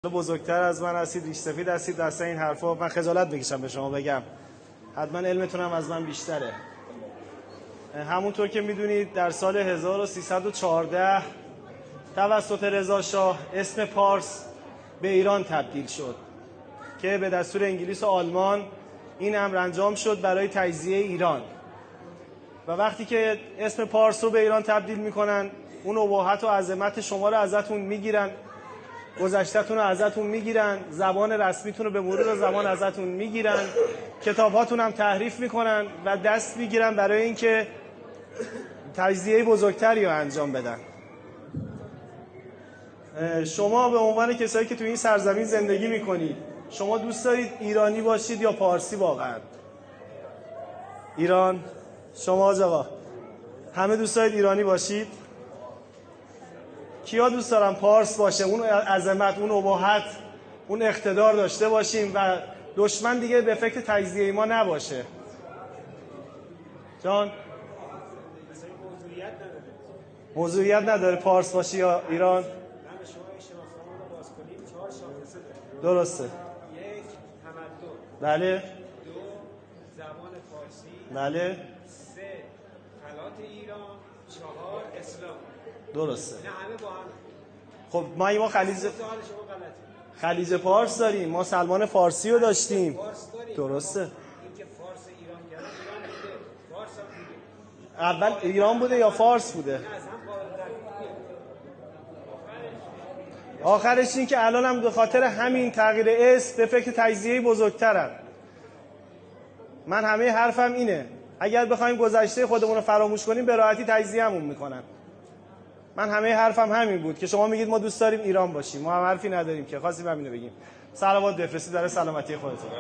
بزرگتر از من هستید، ریش سفید هستید، دست این حرفا من خجالت بکشم به شما بگم. حتما علمتون هم از من بیشتره. همونطور که میدونید در سال 1314 توسط رضا شاه اسم پارس به ایران تبدیل شد که به دستور انگلیس و آلمان این امر انجام شد برای تجزیه ایران. و وقتی که اسم پارس رو به ایران تبدیل میکنن، اون اباحت و عظمت شما رو ازتون میگیرن، گذشته‌تون رو ازتون میگیرن، زبان رسمیتون رو به مرور زمان ازتون میگیرن، کتاب‌هاتون هم تحریف میکنن و دست میگیرن برای اینکه تجزیه بزرگتری رو انجام بدن. شما به عنوان کسایی که تو این سرزمین زندگی میکنید، شما دوست دارید ایرانی باشید یا پارسی واقعا؟ ایران؟ شما آقا همه دوست دارید ایرانی باشید؟ کیا دوست دارن پارس باشه، اون عظمت، اون اباحت، اون اقتدار داشته باشیم و دشمن دیگه به فکر تجزیه ما نباشه؟ جان موضوعیت نداره پارس باشی یا ایران؟ درسته. یک تمدن. بله. دو زبان فارسی. بله. سه فلات ایران. چهار اسلام. درسته. نه همه با هم. خب ما خلیج پارس داریم، ما سلمان فارسی رو داشتیم. فارس داریم. درسته. اینکه فارس ایران گرفت ایران بوده. فارس هم بوده. اول ایران بوده یا فارس بوده؟ نه از هم بالاتر. آخرش این که الان هم به خاطر همین تغییر اسم به فکر تجزیه بزرگترن. من همه حرفم اینه، اگر بخوایم گذشته خودمون رو فراموش کنیم به راحتی تجزیه همون میکنن. من همه حرفم همین بود که شما میگید ما دوست داریم ایران باشیم، ما هم حرفی نداریم که خواستیم همینو بگیم. صلوات بفرستید برای سلامتی خودتون.